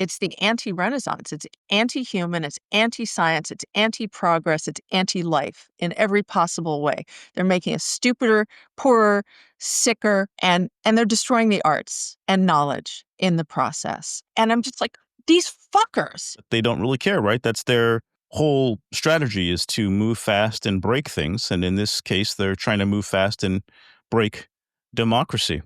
It's the anti-Renaissance. It's anti-human, it's anti-science, it's anti-progress, it's anti-life in every possible way. They're making us stupider, poorer, sicker, and they're destroying the arts and knowledge in the process. And I'm just like, these fuckers. They don't really care, right? That's their whole strategy, is to move fast and break things. And in this case, they're trying to move fast and break democracy.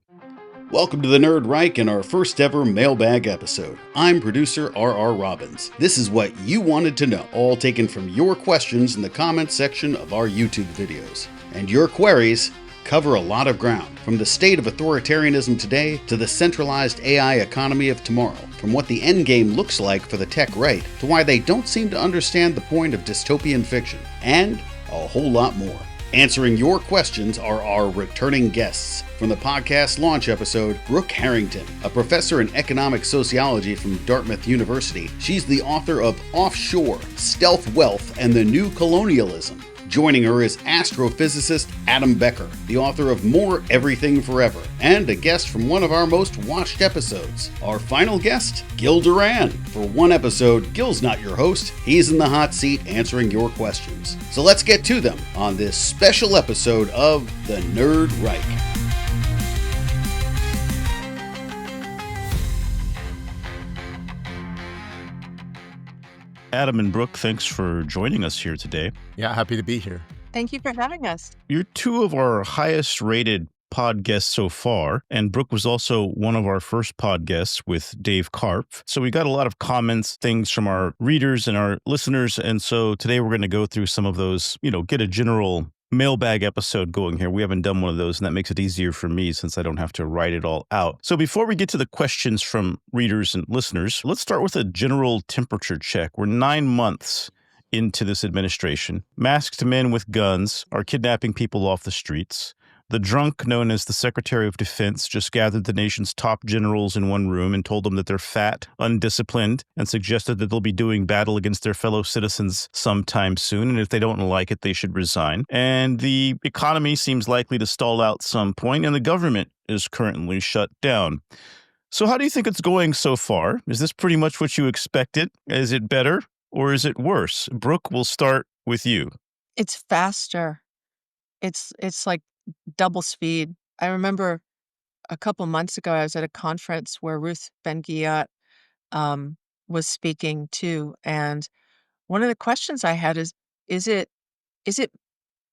Welcome to the Nerd Reich and our first ever mailbag episode. I'm producer R.R. Robbins. This is what you wanted to know, all taken from your questions in the comments section of our YouTube videos. And your queries cover a lot of ground, from the state of authoritarianism today to the centralized AI economy of tomorrow, from what the endgame looks like for the tech right to why they don't seem to understand the point of dystopian fiction, and a whole lot more. Answering your questions are our returning guests. From the podcast launch episode, Brooke Harrington, a professor in economic sociology from Dartmouth University. She's the author of Offshore, Stealth Wealth, and the New Colonialism. Joining her is astrophysicist Adam Becker, the author of More Everything Forever, and a guest from one of our most watched episodes. Our final guest, Gil Duran. For one episode, Gil's not your host. He's in the hot seat answering your questions. So let's get to them on this special episode of the Nerd Reich. Adam and Brooke, thanks for joining us here today. Yeah, happy to be here. Thank you for having us. You're two of our highest rated pod guests so far, and Brooke was also one of our first pod guests with Dave Karp. So we got a lot of comments, things from our readers and our listeners, and so today we're going to go through some of those, get a general mailbag episode going here. We haven't done one of those, and that makes it easier for me since I don't have to write it all out. So before we get to the questions from readers and listeners, let's start with a general temperature check. We're 9 months into this administration. Masked men with guns are kidnapping people off the streets. The drunk, known as the Secretary of Defense, just gathered the nation's top generals in one room and told them that they're fat, undisciplined, and suggested that they'll be doing battle against their fellow citizens sometime soon, and if they don't like it, they should resign. And the economy seems likely to stall out some point, and the government is currently shut down. So how do you think it's going so far? Is this pretty much what you expected? Is it better, or is it worse? Brooke, we'll start with you. It's faster. It's like double speed. I remember a couple months ago, I was at a conference where Ruth Ben-Ghiat was speaking too. And one of the questions I had is it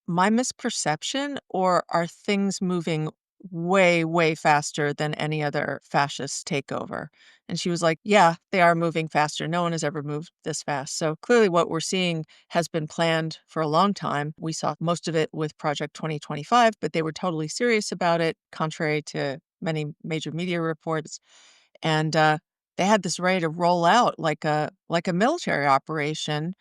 my misperception, or are things moving way, way faster than any other fascist takeover? And she was like, yeah, they are moving faster. No one has ever moved this fast. So clearly what we're seeing has been planned for a long time. We saw most of it with Project 2025, but they were totally serious about it, contrary to many major media reports. And they had this ready to roll out like a military operation,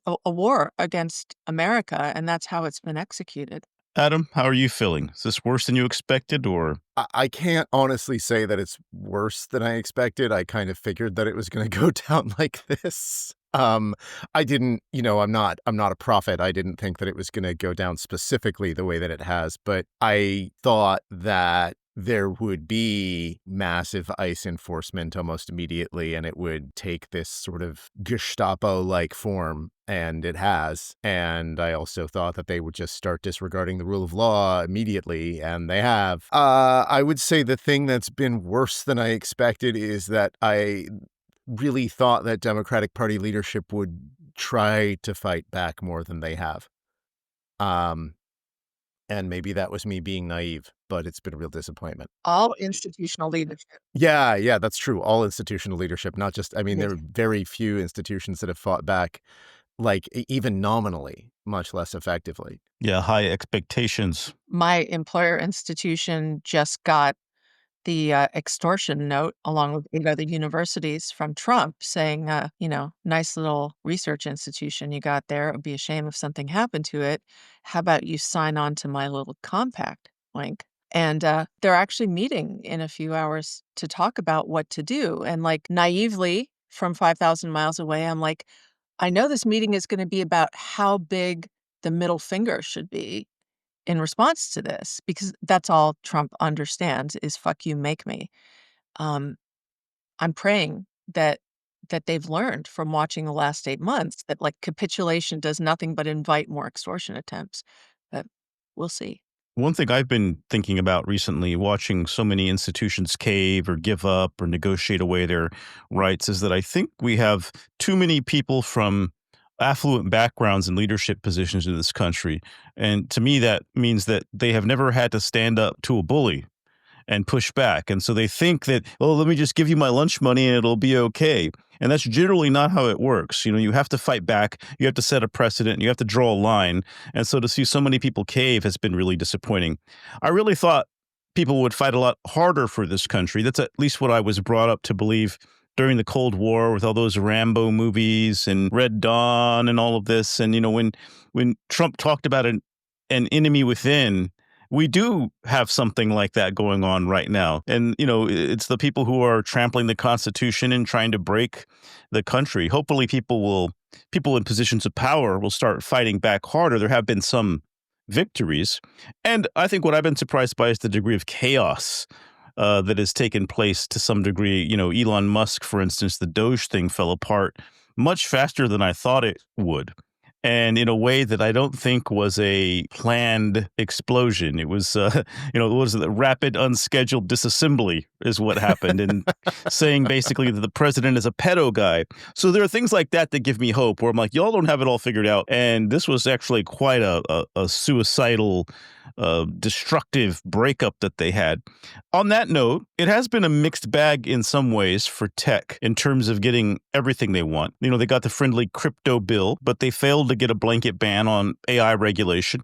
a war against America, and that's how it's been executed. Adam, how are you feeling? Is this worse than you expected, or? I can't honestly say that it's worse than I expected. I kind of figured that it was going to go down like this. I didn't, I'm not a prophet. I didn't think that it was going to go down specifically the way that it has, but I thought that there would be massive ICE enforcement almost immediately, and it would take this sort of Gestapo-like form, and it has. And I also thought that they would just start disregarding the rule of law immediately, and they have. I would say the thing that's been worse than I expected is that I really thought that Democratic Party leadership would try to fight back more than they have. And maybe that was me being naive, but it's been a real disappointment. All institutional leadership. Yeah, that's true. All institutional leadership, not just, there are very few institutions that have fought back, like even nominally, much less effectively. Yeah, high expectations. My employer institution just got the extortion note along with 8 other universities from Trump saying, nice little research institution you got there. It would be a shame if something happened to it. How about you sign on to my little compact link? And they're actually meeting in a few hours to talk about what to do. And like naively from 5,000 miles away, I'm like, I know this meeting is going to be about how big the middle finger should be in response to this, because that's all Trump understands is fuck you, make me. I'm praying that that they've learned from watching the last 8 months, that like capitulation does nothing but invite more extortion attempts. But we'll see. One thing I've been thinking about recently, watching so many institutions cave or give up or negotiate away their rights, is that I think we have too many people from affluent backgrounds and leadership positions in this country. And to me, that means that they have never had to stand up to a bully and push back. And so they think that, oh, let me just give you my lunch money and it'll be okay. And that's generally not how it works. You know, you have to fight back, you have to set a precedent, you have to draw a line. And so to see so many people cave has been really disappointing. I really thought people would fight a lot harder for this country. That's at least what I was brought up to believe during the Cold War, with all those Rambo movies and Red Dawn and all of this. And, you know, when Trump talked about an enemy within, we do have something like that going on right now. And, you know, it's the people who are trampling the Constitution and trying to break the country. Hopefully people in positions of power will start fighting back harder. There have been some victories. And I think what I've been surprised by is the degree of chaos that has taken place to some degree. You know, Elon Musk, for instance, the Doge thing fell apart much faster than I thought it would. And in a way that I don't think was a planned explosion. It was, you know, it was the rapid, unscheduled disassembly is what happened, and saying basically that the president is a pedo guy. So there are things like that that give me hope, where I'm like, y'all don't have it all figured out. And this was actually quite a suicidal, destructive breakup that they had. On that note, it has been a mixed bag in some ways for tech in terms of getting everything they want. You know, they got the friendly crypto bill, but they failed to get a blanket ban on AI regulation.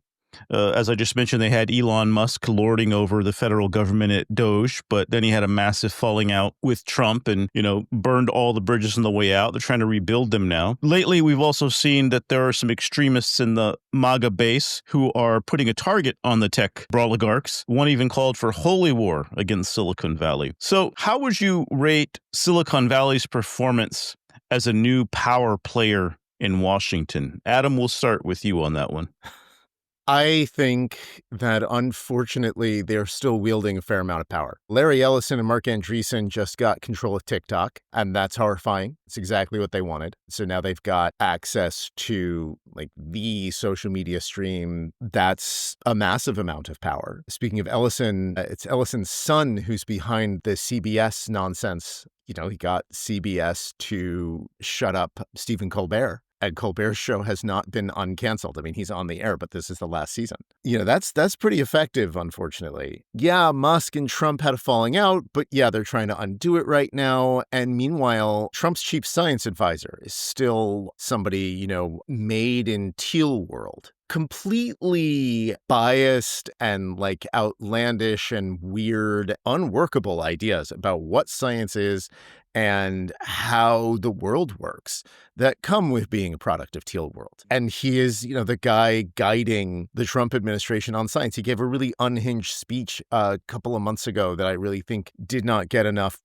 As I just mentioned, they had Elon Musk lording over the federal government at Doge, but then he had a massive falling out with Trump and, you know, burned all the bridges on the way out. They're trying to rebuild them now. Lately, we've also seen that there are some extremists in the MAGA base who are putting a target on the tech oligarchs. One even called for holy war against Silicon Valley. So how would you rate Silicon Valley's performance as a new power player in Washington? Adam, we'll start with you on that one. I think that unfortunately they're still wielding a fair amount of power. Larry Ellison and Mark Andreessen just got control of TikTok, and that's horrifying. It's exactly what they wanted. So now they've got access to like the social media stream. That's a massive amount of power. Speaking of Ellison, it's Ellison's son who's behind the CBS nonsense. You know, he got CBS to shut up Stephen Colbert. And Colbert's show has not been uncanceled. I mean, he's on the air, but this is the last season. You know, that's pretty effective, unfortunately. Yeah, Musk and Trump had a falling out, but yeah, they're trying to undo it right now. And meanwhile, Trump's chief science advisor is still somebody, you know, made in Thiel world. Completely biased and like outlandish and weird, unworkable ideas about what science is and how the world works that come with being a product of Thiel world. And he is, you know, the guy guiding the Trump administration on science. He gave a really unhinged speech a couple of months ago that I really think did not get enough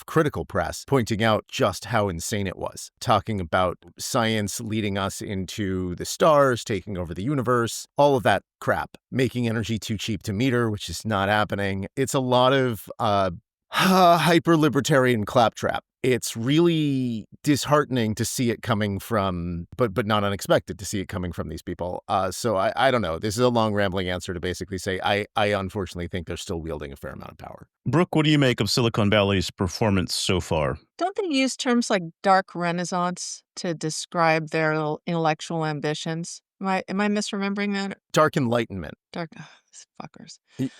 critical press, pointing out just how insane it was, talking about science leading us into the stars, taking over the universe, all of that crap, making energy too cheap to meter, which is not happening. It's a lot of hyper-libertarian claptrap. It's really disheartening to see it coming from, but not unexpected to see it coming from these people. So I don't know. This is a long rambling answer to basically say I unfortunately think they're still wielding a fair amount of power. Brooke, what do you make of Silicon Valley's performance so far? Don't they use terms like dark renaissance to describe their intellectual ambitions? Am I misremembering that? Dark enlightenment. Dark, these fuckers.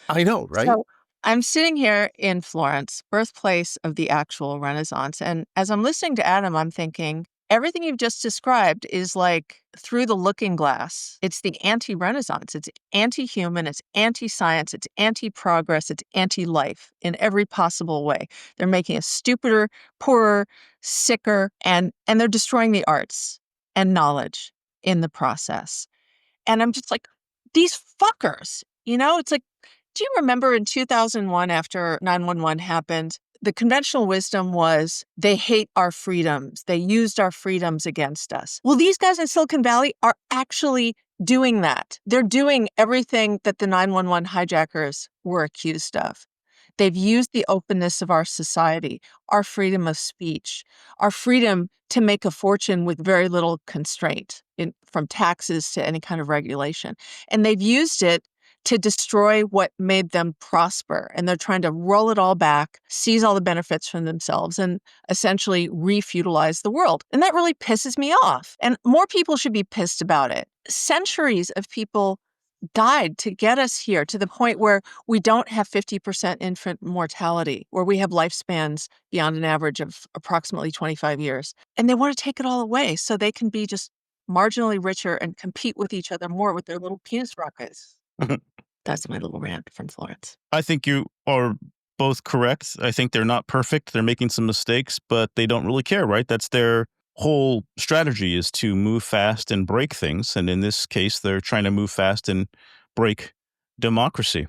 I know, right? So I'm sitting here in Florence, birthplace of the actual Renaissance. And as I'm listening to Adam, I'm thinking, everything you've just described is like through the looking glass. It's the anti-Renaissance. It's anti-human. It's anti-science. It's anti-progress. It's anti-life in every possible way. They're making us stupider, poorer, sicker, and they're destroying the arts and knowledge in the process. And I'm just like, these fuckers, you know, it's like, do you remember in 2001 after 9/11 happened, the conventional wisdom was they hate our freedoms. They used our freedoms against us. Well, these guys in Silicon Valley are actually doing that. They're doing everything that the 9/11 hijackers were accused of. They've used the openness of our society, our freedom of speech, our freedom to make a fortune with very little constraint, from taxes to any kind of regulation. And they've used it to destroy what made them prosper. And they're trying to roll it all back, seize all the benefits from themselves, and essentially refeudalize the world. And that really pisses me off. And more people should be pissed about it. Centuries of people died to get us here to the point where we don't have 50% infant mortality, where we have lifespans beyond an average of approximately 25 years. And they want to take it all away so they can be just marginally richer and compete with each other more with their little penis rockets. That's my little rant from Florence. I think you are both correct. I think they're not perfect. They're making some mistakes, but they don't really care, right? That's their whole strategy, is to move fast and break things. And in this case, they're trying to move fast and break democracy.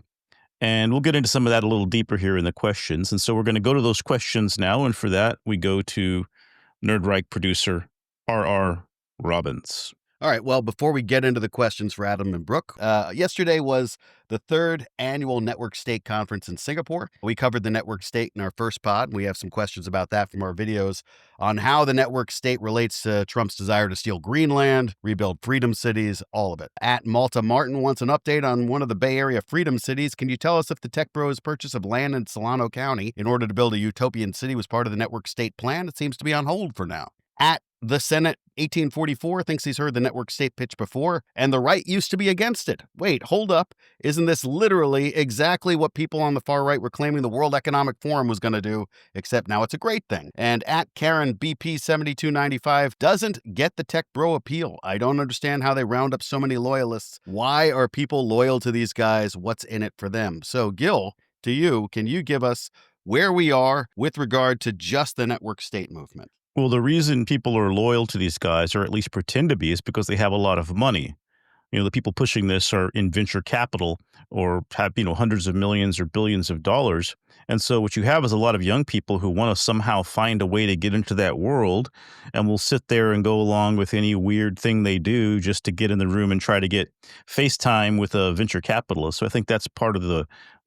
And we'll get into some of that a little deeper here in the questions. And so we're going to go to those questions now. And for that, we go to Nerd Reich producer R.R. Robbins. All right, well, before we get into the questions for Adam and Brooke, yesterday was the third annual Network State Conference in Singapore. We covered the Network State in our first pod, and we have some questions about that from our videos on how the Network State relates to Trump's desire to steal Greenland, rebuild freedom cities, all of it. At Malta Martin wants an update on one of the Bay Area freedom cities. Can you tell us if the Tech Bros' purchase of land in Solano County in order to build a utopian city was part of the Network State plan? It seems to be on hold for now. At the Senate 1844 thinks he's heard the Network State pitch before, and the right used to be against it. Wait, hold up. Isn't this literally exactly what people on the far right were claiming the World Economic Forum was going to do, except now it's a great thing? And at Karen BP7295 doesn't get the tech bro appeal. I don't understand how they round up so many loyalists. Why are people loyal to these guys? What's in it for them? So, Gil, to you, can you give us where we are with regard to just the Network State movement? Well, the reason people are loyal to these guys, or at least pretend to be, is because they have a lot of money. The people pushing this are in venture capital or have, hundreds of millions or billions of dollars. And so what you have is a lot of young people who want to somehow find a way to get into that world and will sit there and go along with any weird thing they do just to get in the room and try to get FaceTime with a venture capitalist. So I think that's part of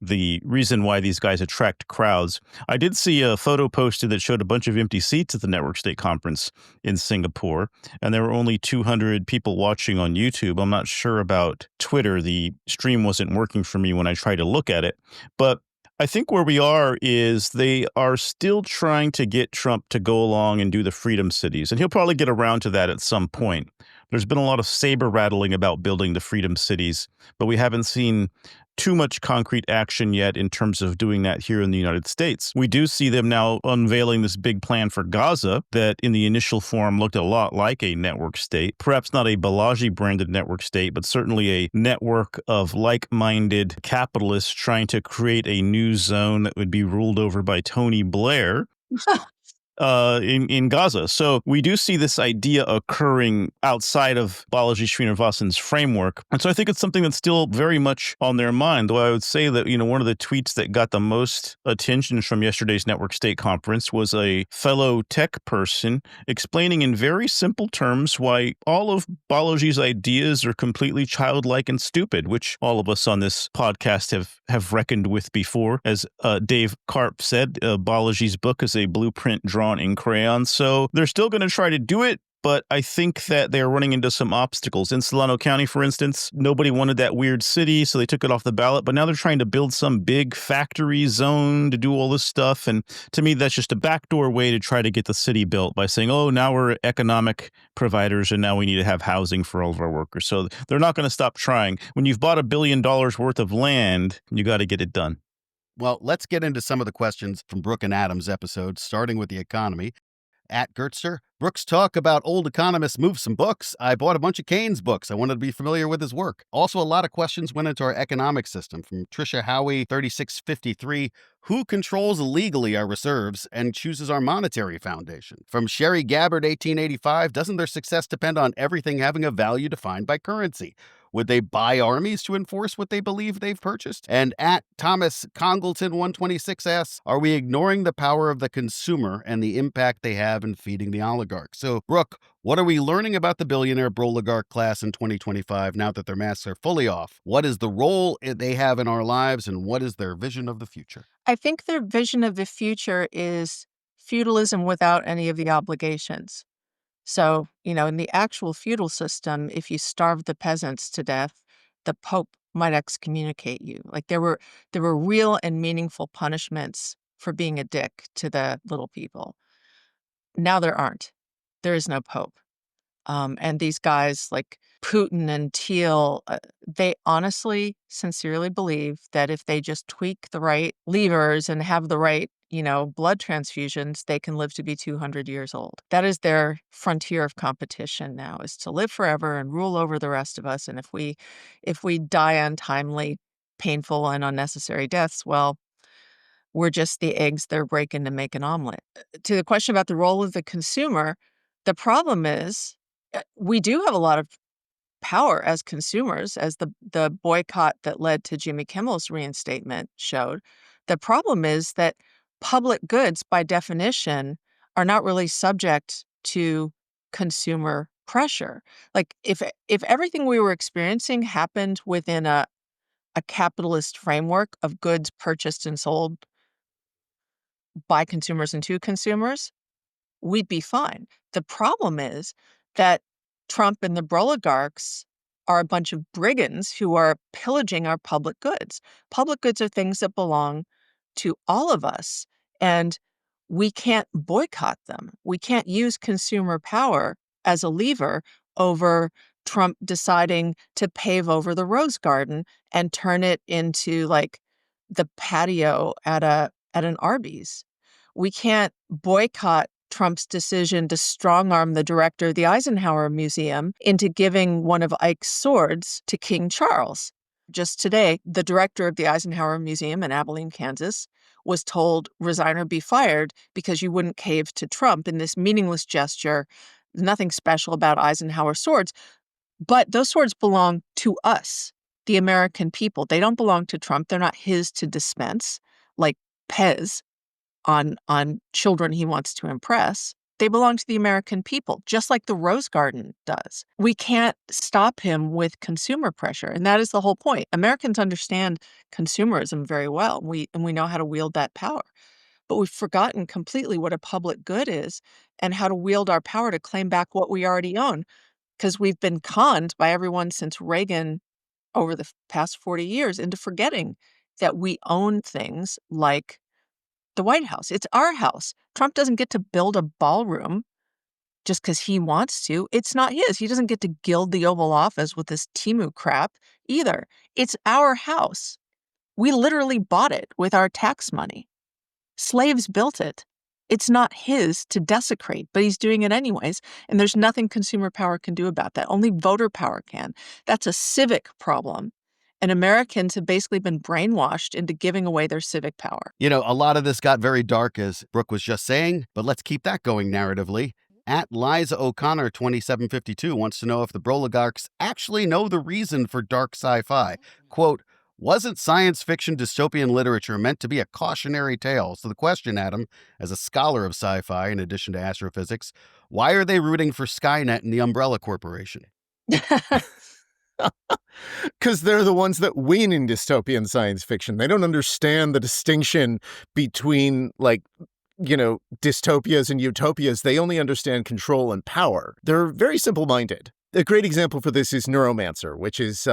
the reason why these guys attract crowds. I did see a photo posted that showed a bunch of empty seats at the Network State Conference in Singapore, and there were only 200 people watching on YouTube. I'm not sure about Twitter. The stream wasn't working for me when I tried to look at it. But I think where we are is they are still trying to get Trump to go along and do the freedom cities, and he'll probably get around to that at some point. There's been a lot of saber rattling about building the freedom cities, but we haven't seen too much concrete action yet in terms of doing that here in the United States. We do see them now unveiling this big plan for Gaza that in the initial form looked a lot like a network state, perhaps not a Balaji branded network state, but certainly a network of like-minded capitalists trying to create a new zone that would be ruled over by Tony Blair. In Gaza. So we do see this idea occurring outside of Balaji Srinivasan's framework. And so I think it's something that's still very much on their mind, though I would say that, one of the tweets that got the most attention from yesterday's Network State Conference was a fellow tech person explaining in very simple terms why all of Balaji's ideas are completely childlike and stupid, which all of us on this podcast have reckoned with before. As Dave Karp said, Balaji's book is a blueprint drawn in crayon. So they're still going to try to do it, but I think that they're running into some obstacles. In Solano County, for instance, nobody wanted that weird city, so they took it off the ballot, but now they're trying to build some big factory zone to do all this stuff. And to me, that's just a backdoor way to try to get the city built by saying, oh, now we're economic providers and now we need to have housing for all of our workers. So they're not going to stop trying. When you've bought $1 billion worth of land, you got to get it done. Well, let's get into some of the questions from Brooke and Adam's episode, starting with the economy. At Gertster, Brooks talk about old economists move some books. I bought a bunch of Keynes books. I wanted to be familiar with his work. Also, a lot of questions went into our economic system. From Trisha Howie, 3653, who controls legally our reserves and chooses our monetary foundation? From Sherry Gabbard, 1885, doesn't their success depend on everything having a value defined by currency? Would they buy armies to enforce what they believe they've purchased? And at Thomas Congleton 126 asks, are we ignoring the power of the consumer and the impact they have in feeding the oligarchs? So, Brooke, what are we learning about the billionaire oligarch class in 2025 now that their masks are fully off? What is the role they have in our lives, and what is their vision of the future? I think their vision of the future is feudalism without any of the obligations. So, in the actual feudal system, if you starved the peasants to death, the Pope might excommunicate you. Like there were real and meaningful punishments for being a dick to the little people. Now there aren't. There is no Pope. And these guys like Putin and Thiel, they honestly, sincerely believe that if they just tweak the right levers and have the right, blood transfusions, they can live to be 200 years old. That is their frontier of competition now, is to live forever and rule over the rest of us. And if we die untimely, painful, and unnecessary deaths, well, we're just the eggs they're breaking to make an omelet. To the question about the role of the consumer, the problem is we do have a lot of power as consumers, as the boycott that led to Jimmy Kimmel's reinstatement showed. The problem is that public goods, by definition, are not really subject to consumer pressure. Like if everything we were experiencing happened within a capitalist framework of goods purchased and sold by consumers and to consumers, we'd be fine. The problem is that Trump and the oligarchs are a bunch of brigands who are pillaging our public goods. Public goods are things that belong to all of us, and we can't boycott them. We can't use consumer power as a lever over Trump deciding to pave over the Rose Garden and turn it into like the patio at an Arby's. We can't boycott Trump's decision to strong-arm the director of the Eisenhower Museum into giving one of Ike's swords to King Charles. Just today, the director of the Eisenhower Museum in Abilene, Kansas, was told, resign or be fired because you wouldn't cave to Trump in this meaningless gesture. Nothing special about Eisenhower swords. But those swords belong to us, the American people. They don't belong to Trump. They're not his to dispense, like Pez on children he wants to impress. They belong to the American people, just like the Rose Garden does. We can't stop him with consumer pressure, and that is the whole point. Americans understand consumerism very well, and we know how to wield that power. But we've forgotten completely what a public good is and how to wield our power to claim back what we already own, because we've been conned by everyone since Reagan over the past 40 years into forgetting that we own things like the White House. It's our house. Trump doesn't get to build a ballroom just because he wants to. It's not his. He doesn't get to gild the Oval Office with this Timu crap either. It's our house. We literally bought it with our tax money. Slaves built it. It's not his to desecrate, but he's doing it anyways. And there's nothing consumer power can do about that. Only voter power can. That's a civic problem. And Americans have basically been brainwashed into giving away their civic power. A lot of this got very dark, as Brooke was just saying, but let's keep that going narratively. At Liza O'Connor 2752 wants to know if the oligarchs actually know the reason for dark sci-fi. Quote, wasn't science fiction dystopian literature meant to be a cautionary tale? So the question, Adam, as a scholar of sci-fi in addition to astrophysics, why are they rooting for Skynet and the Umbrella Corporation? Because they're the ones that win in dystopian science fiction. They don't understand the distinction between, dystopias and utopias. They only understand control and power. They're very simple-minded. A great example for this is Neuromancer, which is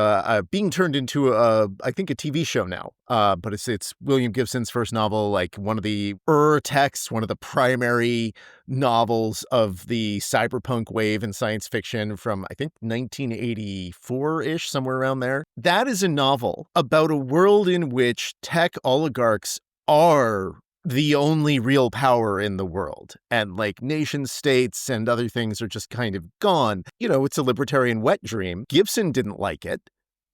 being turned into I think a TV show now. But it's William Gibson's first novel, like one of the texts, one of the primary novels of the cyberpunk wave in science fiction from, I think, 1984-ish, somewhere around there. That is a novel about a world in which tech oligarchs are the only real power in the world. And nation states and other things are just kind of gone. It's a libertarian wet dream. Gibson didn't like it,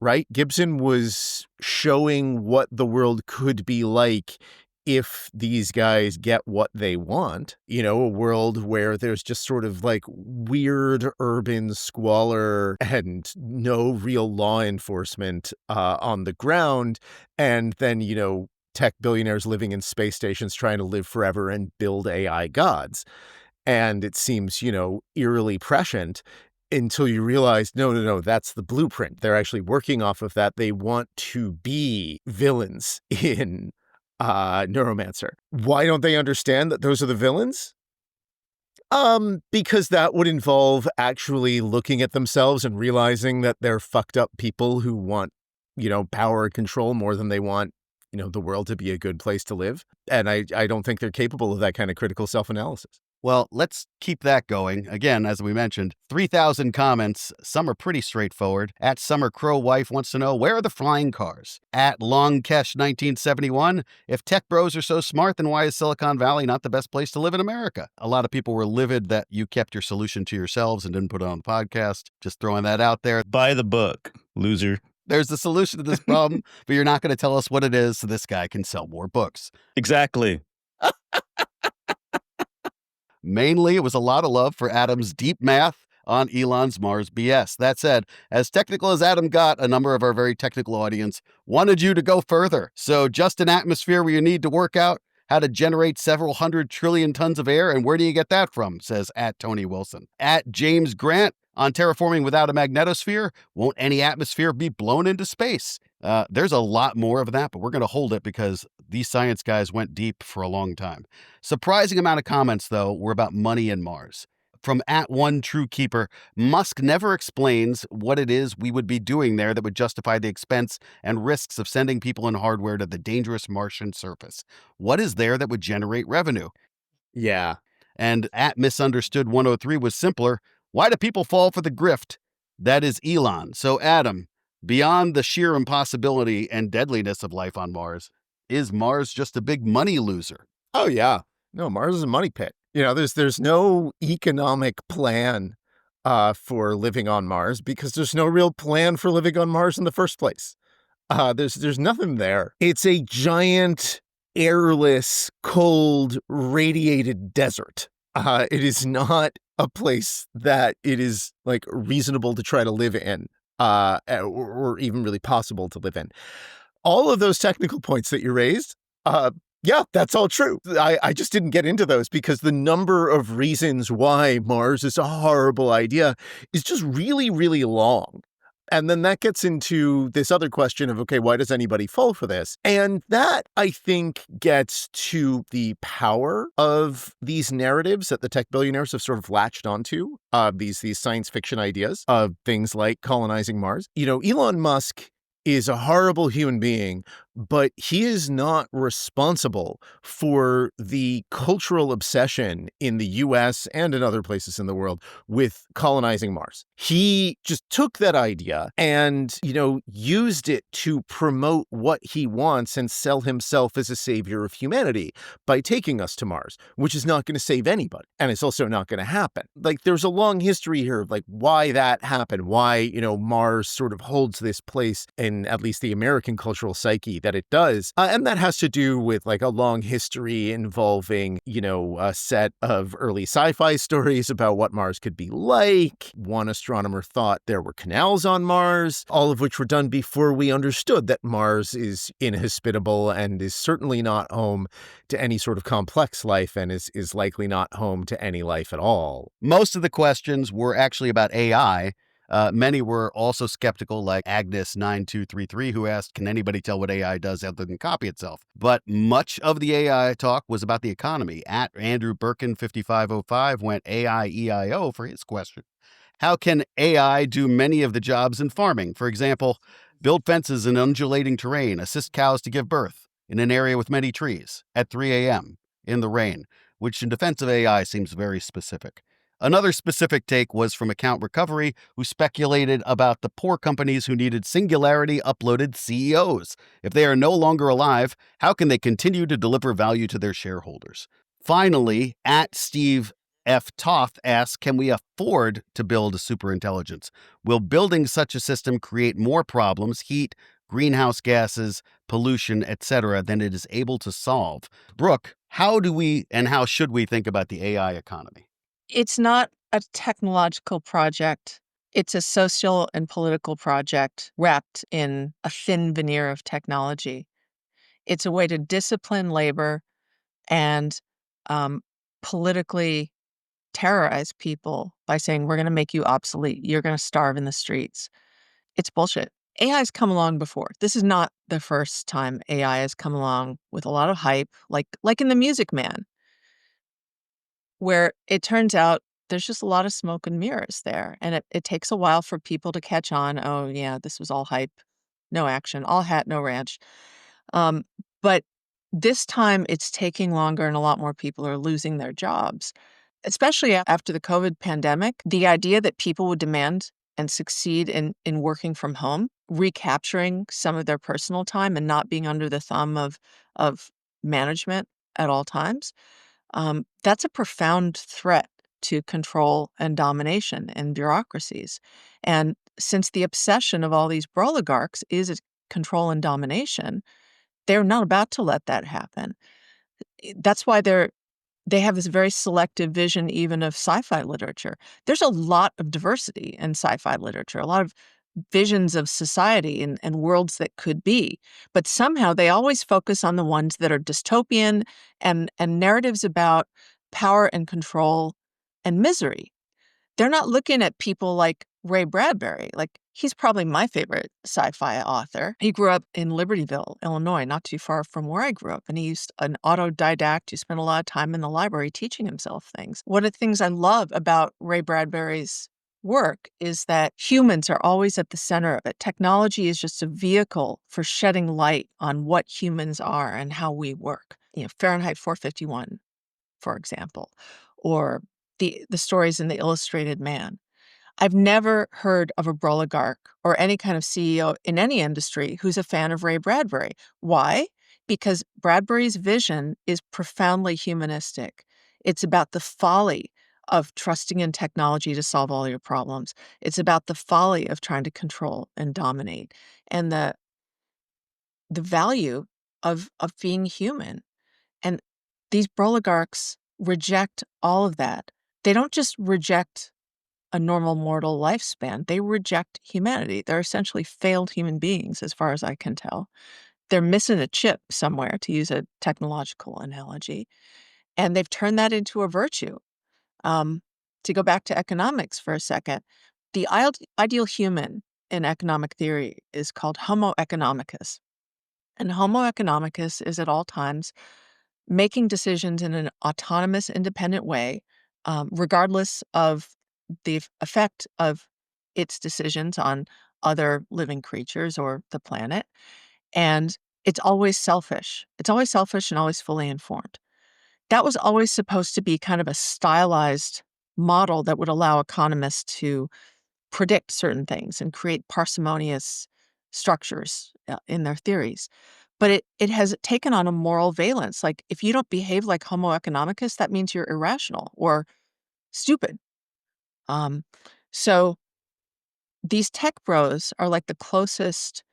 right? Gibson was showing what the world could be like if these guys get what they want, a world where there's just sort of like weird urban squalor and no real law enforcement on the ground, and then, tech billionaires living in space stations trying to live forever and build AI gods. And it seems, eerily prescient until you realize, no, that's the blueprint. They're actually working off of that. They want to be villains in Neuromancer. Why don't they understand that those are the villains? Because that would involve actually looking at themselves and realizing that they're fucked up people who want, power and control more than they want, the world to be a good place to live. And I don't think they're capable of that kind of critical self-analysis. Well, let's keep that going. Again, as we mentioned, 3,000 comments. Some are pretty straightforward. At Summer Crow Wife wants to know, where are the flying cars? At Longkesh 1971, if tech bros are so smart, then why is Silicon Valley not the best place to live in America? A lot of people were livid that you kept your solution to yourselves and didn't put it on the podcast. Just throwing that out there. Buy the book, loser. There's the solution to this problem, but you're not going to tell us what it is so this guy can sell more books. Exactly. Mainly, it was a lot of love for Adam's deep math on Elon's Mars BS. That said, as technical as Adam got, a number of our very technical audience wanted you to go further. So just an atmosphere where you need to work out how to generate several 100 trillion tons of air, and where do you get that from, says at Tony Wilson. At James Grant, on terraforming without a magnetosphere, won't any atmosphere be blown into space? There's a lot more of that, but we're going to hold it because these science guys went deep for a long time. Surprising amount of comments, though, were about money and Mars. From at One True Keeper, Musk never explains what it is we would be doing there that would justify the expense and risks of sending people and hardware to the dangerous Martian surface. What is there that would generate revenue? Yeah. And at Misunderstood 103 was simpler. Why do people fall for the grift? That is Elon. So Adam, beyond the sheer impossibility and deadliness of life on Mars, is Mars just a big money loser? Oh, yeah. No, Mars is a money pit. There's no economic plan for living on Mars because there's no real plan for living on Mars in the first place. There's nothing there. It's a giant, airless, cold, radiated desert. It is not a place that it is like reasonable to try to live in, or even really possible to live in. All of those technical points that you raised, yeah, that's all true. I just didn't get into those because the number of reasons why Mars is a horrible idea is just really, really long. And then that gets into this other question of, okay, why does anybody fall for this? And that, I think, gets to the power of these narratives that the tech billionaires have sort of latched onto, these science fiction ideas of things like colonizing Mars. Elon Musk is a horrible human being, but he is not responsible for the cultural obsession in the US and in other places in the world with colonizing Mars. He just took that idea and, used it to promote what he wants and sell himself as a savior of humanity by taking us to Mars, which is not going to save anybody. And it's also not going to happen. Like, there's a long history here of like why that happened, why, Mars sort of holds this place in at least the American cultural psyche that it does. And that has to do with like a long history involving, a set of early sci-fi stories about what Mars could be like. One astronomer thought there were canals on Mars, all of which were done before we understood that Mars is inhospitable and is certainly not home to any sort of complex life and is likely not home to any life at all. Most of the questions were actually about AI. Many were also skeptical, like Agnes9233, who asked, can anybody tell what AI does other than copy itself? But much of the AI talk was about the economy. At Andrew Birkin 5505 went AIEIO for his question. How can AI do many of the jobs in farming? For example, build fences in undulating terrain, assist cows to give birth in an area with many trees at 3 a.m. in the rain, which in defense of AI seems very specific. Another specific take was from Account Recovery, who speculated about the poor companies who needed Singularity uploaded CEOs. If they are no longer alive, how can they continue to deliver value to their shareholders? Finally, at Steve F. Toth asks, can we afford to build a superintelligence? Will building such a system create more problems, heat, greenhouse gases, pollution, etc., than it is able to solve. Brooke, how do we and how should we think about the AI economy? It's not a technological project. It's a social and political project wrapped in a thin veneer of technology. It's a way to discipline labor and um, politically terrorize people by saying, we're going to make you obsolete. You're going to starve in the streets. It's bullshit. AI has come along before. This is not the first time AI has come along with a lot of hype, like in The Music Man, where it turns out there's just a lot of smoke and mirrors there. And it takes a while for people to catch on. Oh, yeah, this was all hype, no action, all hat, no ranch. Um, but this time it's taking longer and a lot more people are losing their jobs, especially after the COVID pandemic. The idea that people would demand and succeed in working from home, recapturing some of their personal time and not being under the thumb of management at all times, that's a profound threat to control and domination and bureaucracies. And since the obsession of all these oligarchs is control and domination, they're not about to let that happen. That's why they have this very selective vision even of sci-fi literature. There's a lot of diversity in sci-fi literature, a lot of visions of society and worlds that could be. But somehow they always focus on the ones that are dystopian and narratives about power and control and misery. They're not looking at people like Ray Bradbury. Like, he's probably my favorite sci-fi author. He grew up in Libertyville, Illinois, not too far from where I grew up. And he's an autodidact who spent a lot of time in the library teaching himself things. One of the things I love about Ray Bradbury's work is that humans are always at the center of it. Technology is just a vehicle for shedding light on what humans are and how we work. Fahrenheit 451, for example, or the stories in The Illustrated Man. I've never heard of a oligarch or any kind of CEO in any industry who's a fan of Ray Bradbury. Why? Because Bradbury's vision is profoundly humanistic. It's about the folly of trusting in technology to solve all your problems. It's about the folly of trying to control and dominate, and the value of being human. And these oligarchs reject all of that. They don't just reject a normal mortal lifespan. They reject humanity. They're essentially failed human beings, as far as I can tell. They're missing a chip somewhere, to use a technological analogy, and they've turned that into a virtue. To go back to economics for a second, the ideal human in economic theory is called Homo economicus. And Homo economicus is at all times making decisions in an autonomous, independent way, regardless of the effect of its decisions on other living creatures or the planet. And it's always selfish. It's always selfish and always fully informed. That was always supposed to be kind of a stylized model that would allow economists to predict certain things and create parsimonious structures in their theories. But it has taken on a moral valence. Like, if you don't behave like Homo economicus, that means you're irrational or stupid. So these tech bros are like the closest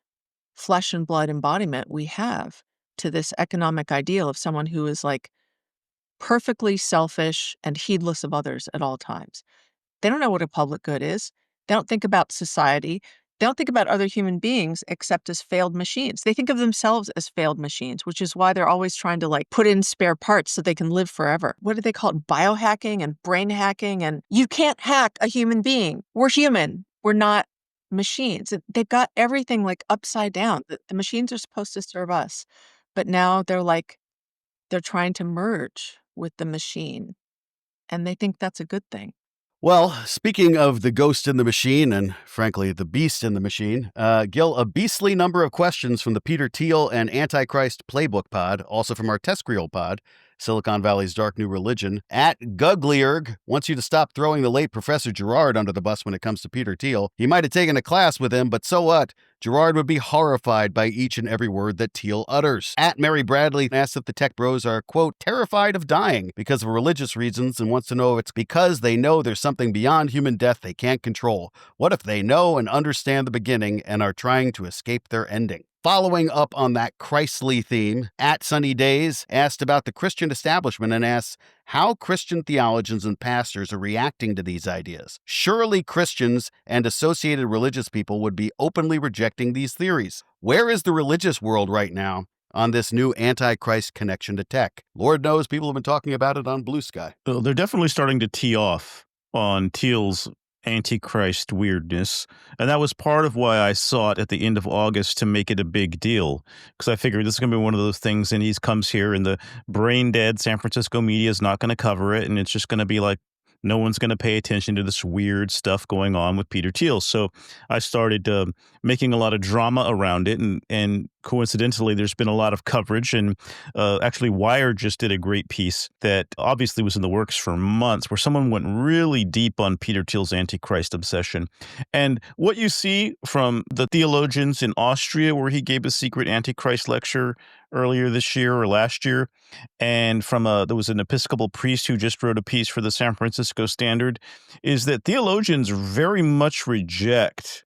flesh and blood embodiment we have to this economic ideal of someone who is like perfectly selfish and heedless of others at all times. They don't know what a public good is. They don't think about society. They don't think about other human beings except as failed machines. They think of themselves as failed machines, which is why they're always trying to like put in spare parts so they can live forever. What do they call it? Biohacking and brain hacking. And you can't hack a human being. We're human. We're not machines. They've got everything like upside down. The machines are supposed to serve us, but now they're trying to merge with the machine, and they think that's a good thing. Well, speaking of the ghost in the machine and, frankly, the beast in the machine, Gil, a beastly number of questions from the Peter Thiel and Antichrist Playbook pod, also from our Tescriel pod, Silicon Valley's dark new religion. At Guglierg wants you to stop throwing the late Professor Gerard under the bus when it comes to Peter Thiel. He might have taken a class with him, but so what? Gerard would be horrified by each and every word that Thiel utters. At Mary Bradley asks if the tech bros are, quote, terrified of dying because of religious reasons and wants to know if it's because they know there's something beyond human death they can't control. What if they know and understand the beginning and are trying to escape their ending? Following up on that Christly theme, at Sunny Days asked about the Christian establishment and asks how Christian theologians and pastors are reacting to these ideas. Surely Christians and associated religious people would be openly rejecting these theories. Where is the religious world right now on this new Antichrist connection to tech? Lord knows people have been talking about it on Blue Sky. Well, they're definitely starting to tee off on Thiel's Antichrist weirdness. And that was part of why I sought at the end of August to make it a big deal, because I figured this is going to be one of those things, and he comes here and the brain dead San Francisco media is not going to cover it. And it's just going to be like, no one's going to pay attention to this weird stuff going on with Peter Thiel. So I started making a lot of drama around it. And coincidentally, there's been a lot of coverage. And actually, Wired just did a great piece that obviously was in the works for months, where someone went really deep on Peter Thiel's Antichrist obsession. And what you see from the theologians in Austria, where he gave a secret Antichrist lecture earlier this year or last year, and from there was an Episcopal priest who just wrote a piece for the San Francisco Standard, is that theologians very much reject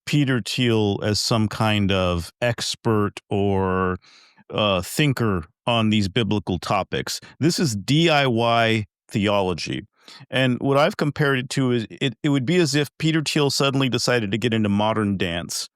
Peter Thiel as some kind of expert or thinker on these biblical topics. This is DIY theology. And what I've compared it to is it would be as if Peter Thiel suddenly decided to get into modern dance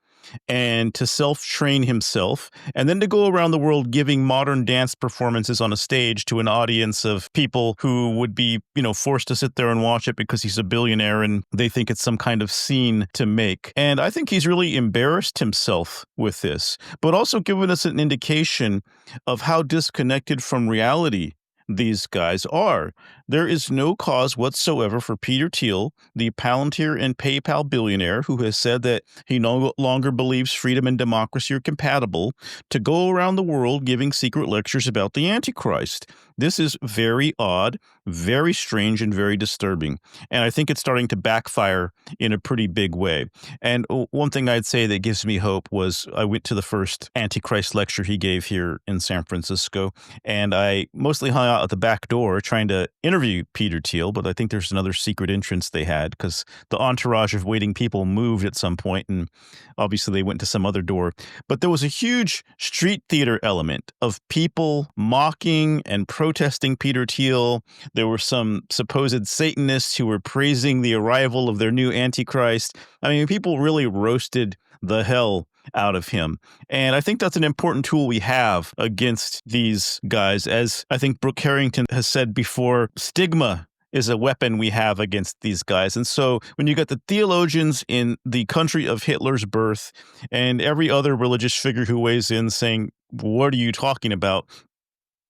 and to self-train himself, and then to go around the world giving modern dance performances on a stage to an audience of people who would be, forced to sit there and watch it because he's a billionaire and they think it's some kind of scene to make. And I think he's really embarrassed himself with this, but also given us an indication of how disconnected from reality these guys are. There is no cause whatsoever for Peter Thiel, the Palantir and PayPal billionaire who has said that he no longer believes freedom and democracy are compatible, to go around the world giving secret lectures about the Antichrist. This is very odd, very strange, and very disturbing. And I think it's starting to backfire in a pretty big way. And one thing I'd say that gives me hope was I went to the first Antichrist lecture he gave here in San Francisco, and I mostly hung out at the back door trying to interview Peter Thiel, but I think there's another secret entrance they had because the entourage of waiting people moved at some point, and obviously they went to some other door. But there was a huge street theater element of people mocking and protesting Peter Thiel. There were some supposed Satanists who were praising the arrival of their new Antichrist. I mean, people really roasted the hell out of him. And I think that's an important tool we have against these guys. As I think Brooke Harrington has said before, stigma is a weapon we have against these guys. And so when you got the theologians in the country of Hitler's birth and every other religious figure who weighs in saying, what are you talking about?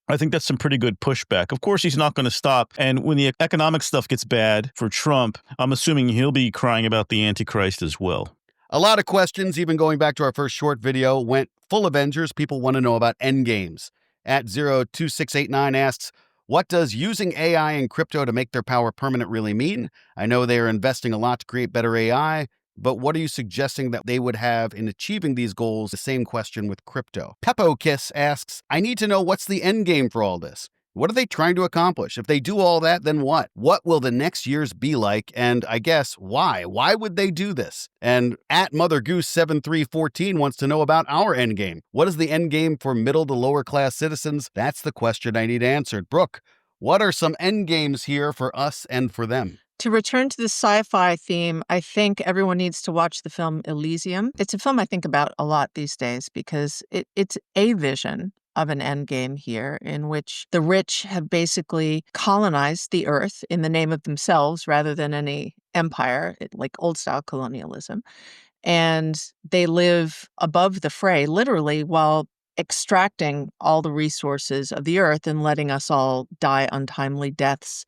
I think that's some pretty good pushback. Of course, he's not going to stop. And when the economic stuff gets bad for Trump, I'm assuming he'll be crying about the Antichrist as well. A lot of questions, even going back to our first short video, went full Avengers. People want to know about endgames. At 02689 asks, what does using AI and crypto to make their power permanent really mean? I know they are investing a lot to create better AI, but what are you suggesting that they would have in achieving these goals? The same question with crypto. Peppo Kiss asks, I need to know what's the end game for all this. What are they trying to accomplish? If they do all that, then what? What will the next years be like? And I guess why? Why would they do this? And at Mother Goose 7314 wants to know about our end game. What is the end game for middle to lower class citizens? That's the question I need answered. Brooke, what are some end games here for us and for them? To return to the sci-fi theme, I think everyone needs to watch the film Elysium. It's a film I think about a lot these days because it's a vision of an endgame here in which the rich have basically colonized the earth in the name of themselves rather than any empire, like old-style colonialism. And they live above the fray, literally, while extracting all the resources of the earth and letting us all die untimely deaths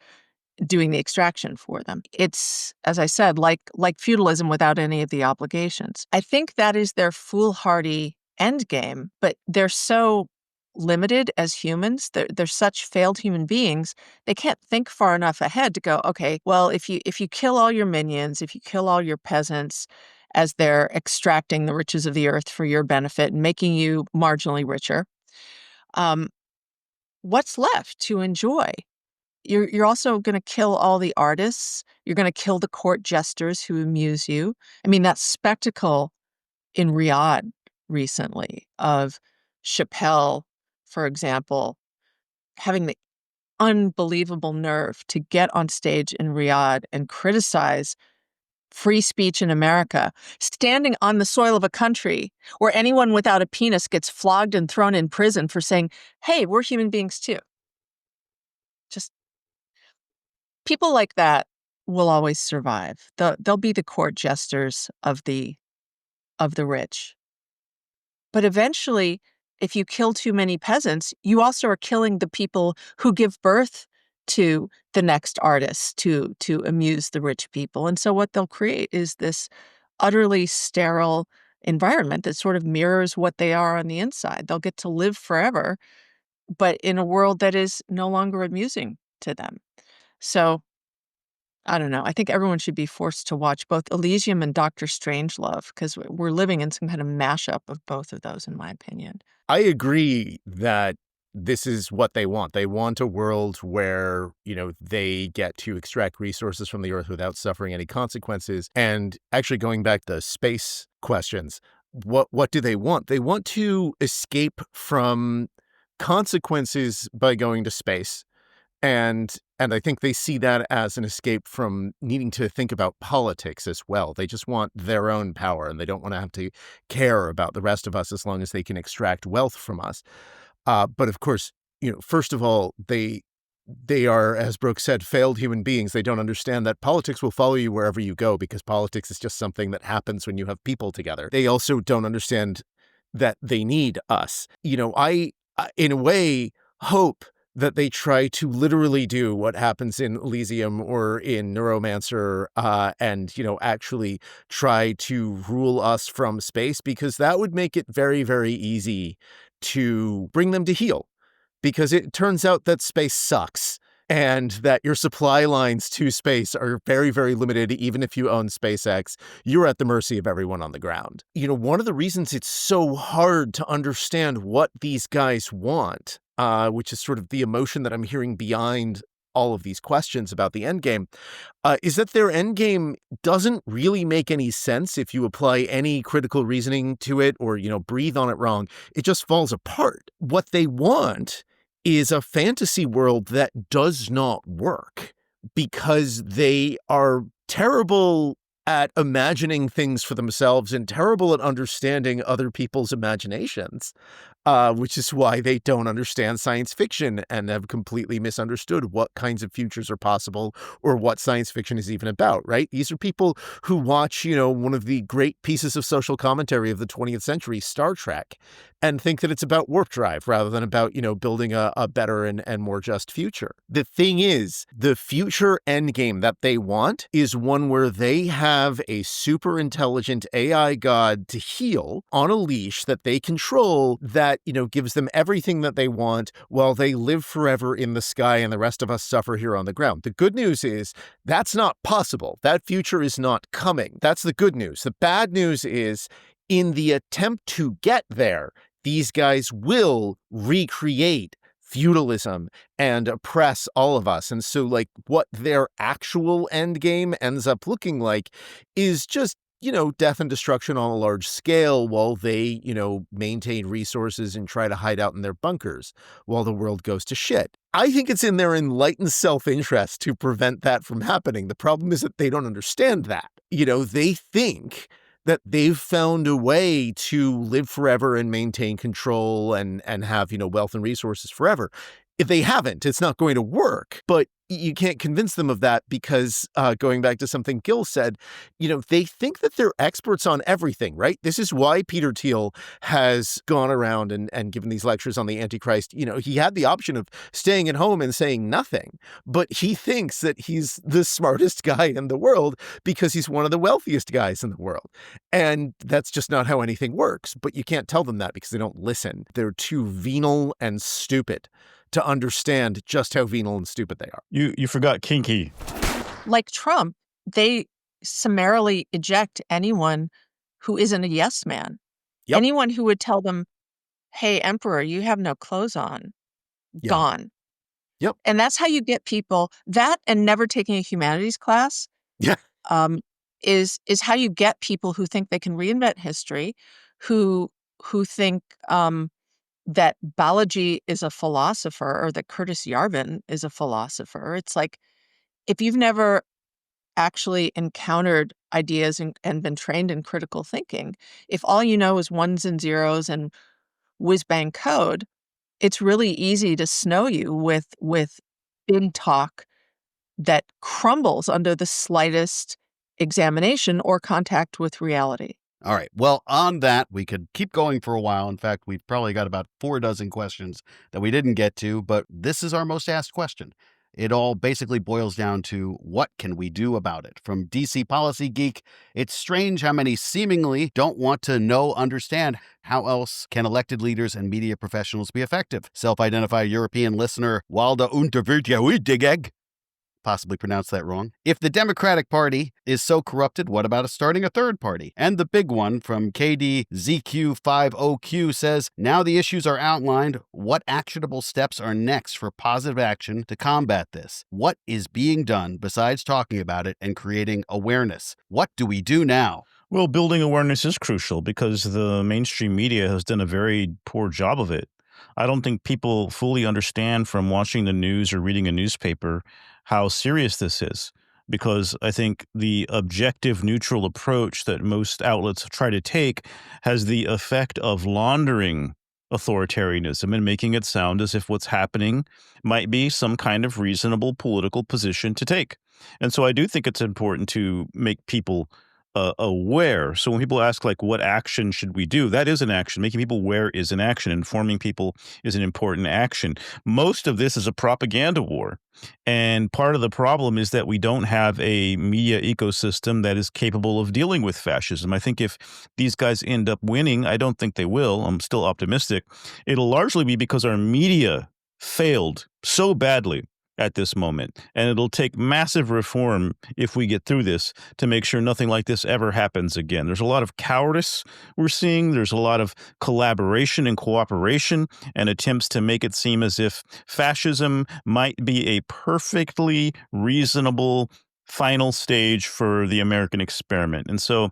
doing the extraction for them. It's, as I said, like feudalism without any of the obligations. I think that is their foolhardy endgame, but they're so limited as humans. They're such failed human beings. They can't think far enough ahead to go, okay, well, if you kill all your minions, if you kill all your peasants as they're extracting the riches of the earth for your benefit and making you marginally richer, what's left to enjoy? You're also going to kill all the artists. You're going to kill the court jesters who amuse you. I mean, that spectacle in Riyadh recently of Chappelle, for example, having the unbelievable nerve to get on stage in Riyadh and criticize free speech in America, standing on the soil of a country where anyone without a penis gets flogged and thrown in prison for saying, hey, we're human beings too. Just people like that will always survive. They'll be the court jesters of the rich. But eventually, if you kill too many peasants, you also are killing the people who give birth to the next artists to amuse the rich people. And so what they'll create is this utterly sterile environment that sort of mirrors what they are on the inside. They'll get to live forever, but in a world that is no longer amusing to them. So I don't know. I think everyone should be forced to watch both Elysium and Doctor Strangelove because we're living in some kind of mashup of both of those, in my opinion. I agree that this is what they want. They want a world where, they get to extract resources from the earth without suffering any consequences. And actually going back to space questions, what do they want? They want to escape from consequences by going to space. And I think they see that as an escape from needing to think about politics as well. They just want their own power, and they don't want to have to care about the rest of us as long as they can extract wealth from us. But of course, first of all, they are, as Brooke said, failed human beings. They don't understand that politics will follow you wherever you go because politics is just something that happens when you have people together. They also don't understand that they need us. I in a way, hope that they try to literally do what happens in Elysium or in Neuromancer and, actually try to rule us from space, because that would make it very, very easy to bring them to heel, because it turns out that space sucks and that your supply lines to space are very, very limited. Even if you own SpaceX, you're at the mercy of everyone on the ground. One of the reasons it's so hard to understand what these guys want, which is sort of the emotion that I'm hearing behind all of these questions about the endgame, is that their endgame doesn't really make any sense if you apply any critical reasoning to it or, breathe on it wrong. It just falls apart. What they want is a fantasy world that does not work because they are terrible at imagining things for themselves and terrible at understanding other people's imaginations, which is why they don't understand science fiction and have completely misunderstood what kinds of futures are possible or what science fiction is even about, right? These are people who watch, one of the great pieces of social commentary of the 20th century, Star Trek, and think that it's about warp drive rather than about, building a better and more just future. The thing is, the future endgame that they want is one where they have a super intelligent AI god to heel on a leash that they control that, gives them everything that they want while they live forever in the sky and the rest of us suffer here on the ground. The good news is that's not possible. That future is not coming. That's the good news. The bad news is in the attempt to get there, these guys will recreate feudalism and oppress all of us. And so, what their actual end game ends up looking like is just, death and destruction on a large scale while they, maintain resources and try to hide out in their bunkers while the world goes to shit. I think it's in their enlightened self-interest to prevent that from happening. The problem is that they don't understand that. They think that they've found a way to live forever and maintain control and have, wealth and resources forever. If they haven't, it's not going to work. But you can't convince them of that because, going back to something Gil said, they think that they're experts on everything, right? This is why Peter Thiel has gone around and given these lectures on the Antichrist. He had the option of staying at home and saying nothing, but he thinks that he's the smartest guy in the world because he's one of the wealthiest guys in the world. And that's just not how anything works. But you can't tell them that because they don't listen. They're too venal and stupid to understand just how venal and stupid they are. You forgot kinky. Like Trump, they summarily eject anyone who isn't a yes man. Yep. Anyone who would tell them, hey, Emperor, you have no clothes on. Yeah. Gone. Yep. And that's how you get people, that and never taking a humanities class Yeah. is how you get people who think they can reinvent history, who think that Balaji is a philosopher or that Curtis Yarvin is a philosopher. It's like, if you've never actually encountered ideas and been trained in critical thinking, if all you know is ones and zeros and whiz-bang code, it's really easy to snow you with big talk that crumbles under the slightest examination or contact with reality. All right. Well, on that, we could keep going for a while. In fact, we've probably got about 4 dozen questions that we didn't get to, but this is our most asked question. It all basically boils down to what can we do about it? From DC Policy Geek, it's strange how many seemingly don't want to understand how else can elected leaders and media professionals be effective. Self-identified European listener Walda Unterwürdigeg, possibly pronounced that wrong. If the Democratic Party is so corrupted, what about starting a third party? And the big one from KDZQ50Q says, now the issues are outlined, what actionable steps are next for positive action to combat this? What is being done besides talking about it and creating awareness? What do we do now? Well, building awareness is crucial because the mainstream media has done a very poor job of it. I don't think people fully understand from watching the news or reading a newspaper how serious this is, because I think the objective, neutral approach that most outlets try to take has the effect of laundering authoritarianism and making it sound as if what's happening might be some kind of reasonable political position to take. And so I do think it's important to make people aware. So when people ask, like, what action should we do? That is an action. Making people aware is an action. Informing people is an important action. Most of this is a propaganda war. And part of the problem is that we don't have a media ecosystem that is capable of dealing with fascism. I think if these guys end up winning, I don't think they will. I'm still optimistic. It'll largely be because our media failed so badly at this moment. And it'll take massive reform if we get through this to make sure nothing like this ever happens again. There's a lot of cowardice we're seeing. There's a lot of collaboration and cooperation and attempts to make it seem as if fascism might be a perfectly reasonable final stage for the American experiment. And so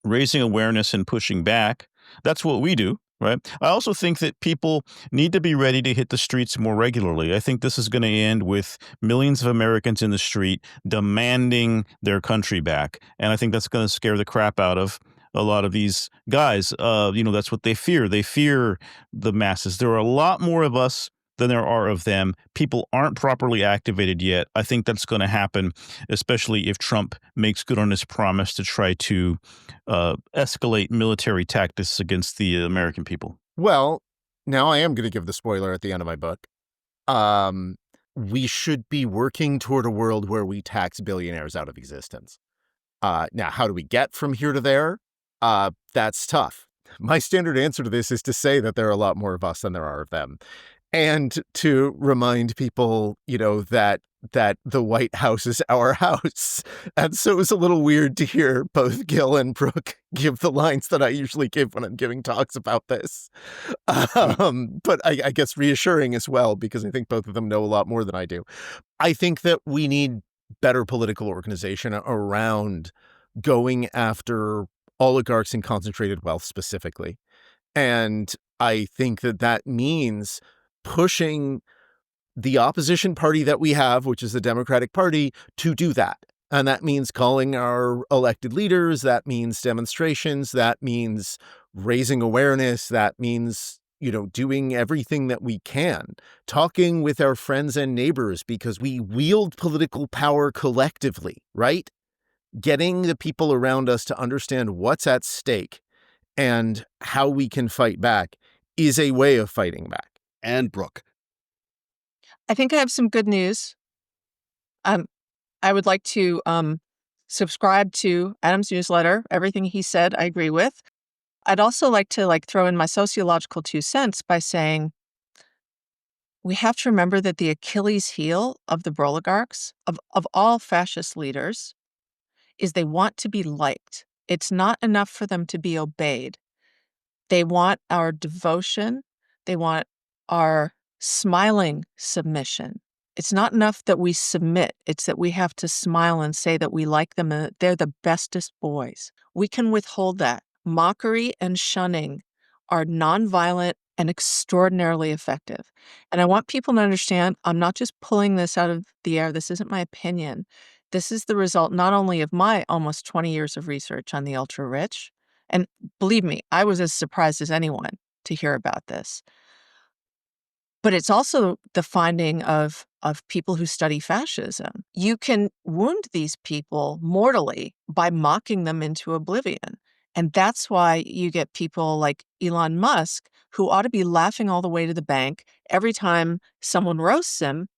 raising awareness and pushing back, that's what we do. Right. I also think that people need to be ready to hit the streets more regularly. I think this is going to end with millions of Americans in the street demanding their country back. And I think that's going to scare the crap out of a lot of these guys. That's what they fear. They fear the masses. There are a lot more of us than there are of them. People aren't properly activated yet. I think that's going to happen, especially if Trump makes good on his promise to try to escalate military tactics against the American people. Well, now I am going to give the spoiler at the end of my book. We should be working toward a world where we tax billionaires out of existence. Now, how do we get from here to there? That's tough. My standard answer to this is to say that there are a lot more of us than there are of them. And to remind people, that the White House is our house. And so it was a little weird to hear both Gil and Brooke give the lines that I usually give when I'm giving talks about this. But I guess reassuring as well, because I think both of them know a lot more than I do. I think that we need better political organization around going after oligarchs and concentrated wealth specifically. And I think that means pushing the opposition party that we have, which is the Democratic Party, to do that. And that means calling our elected leaders. That means demonstrations. That means raising awareness. That means doing everything that we can, talking with our friends and neighbors because we wield political power collectively, right? Getting the people around us to understand what's at stake and how we can fight back is a way of fighting back. And Brooke. I think I have some good news. I would like to subscribe to Adam's newsletter. Everything he said, I agree with. I'd also like to throw in my sociological 2 cents by saying we have to remember that the Achilles heel of the oligarchs, of all fascist leaders, is they want to be liked. It's not enough for them to be obeyed. They want our devotion. They want our smiling submission. It's not enough that we submit. It's that we have to smile and say that we like them and that they're the bestest boys. We can withhold that. Mockery and shunning are nonviolent and extraordinarily effective. And I want people to understand, I'm not just pulling this out of the air. This isn't my opinion. This is the result not only of my almost 20 years of research on the ultra-rich, and believe me, I was as surprised as anyone to hear about this. But it's also the finding of people who study fascism. You can wound these people mortally by mocking them into oblivion. And that's why you get people like Elon Musk, who ought to be laughing all the way to the bank every time someone roasts him.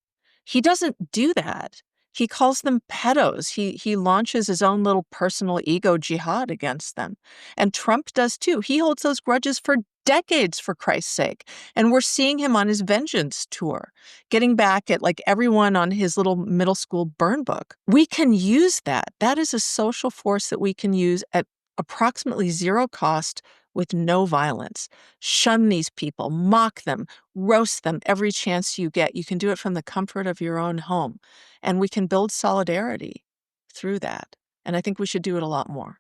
He doesn't do that. He calls them pedos. He launches his own little personal ego jihad against them. And Trump does too. He holds those grudges for decades, for Christ's sake. And we're seeing him on his vengeance tour, getting back at everyone on his little middle school burn book. We can use that. That is a social force that we can use at approximately zero cost with no violence. Shun these people, mock them, roast them every chance you get. You can do it from the comfort of your own home. And we can build solidarity through that. And I think we should do it a lot more.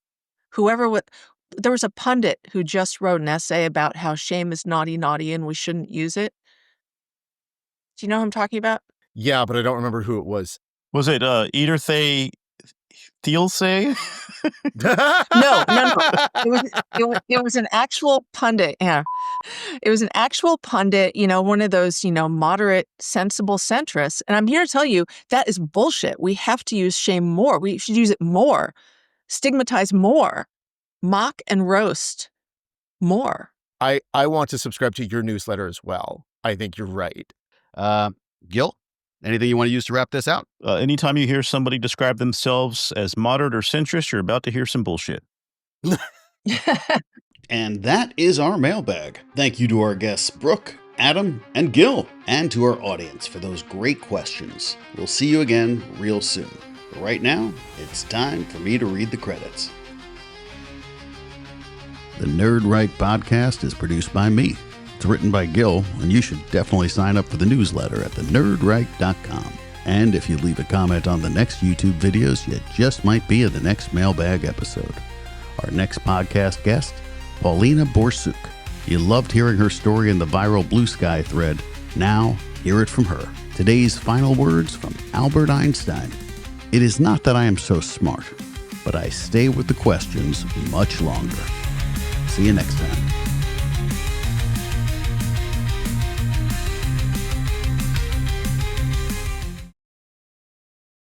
There was a pundit who just wrote an essay about how shame is naughty and we shouldn't use it. Do you know who I'm talking about? Yeah, but I don't remember who it was. Was it Thiel say? No. It was an actual pundit. Yeah. It was an actual pundit, one of those, moderate, sensible centrists. And I'm here to tell you that is bullshit. We have to use shame more. We should use it more, stigmatize more, mock and roast more. I want to subscribe to your newsletter as well. I think you're right. Gil, anything you want to use to wrap this out? Anytime you hear somebody describe themselves as moderate or centrist, you're about to hear some bullshit. And that is our mailbag. Thank you to our guests, Brooke, Adam, and Gil, and to our audience for those great questions. We'll see you again real soon. But right now, it's time for me to read the credits. The Nerd Reich podcast is produced by me. It's written by Gil, and you should definitely sign up for the newsletter at thenerdreich.com. And if you leave a comment on the next YouTube videos, you just might be in the next mailbag episode. Our next podcast guest, Paulina Borsuk. You loved hearing her story in the viral Blue Sky thread. Now, hear it from her. Today's final words from Albert Einstein. It is not that I am so smart, but I stay with the questions much longer. See you next time.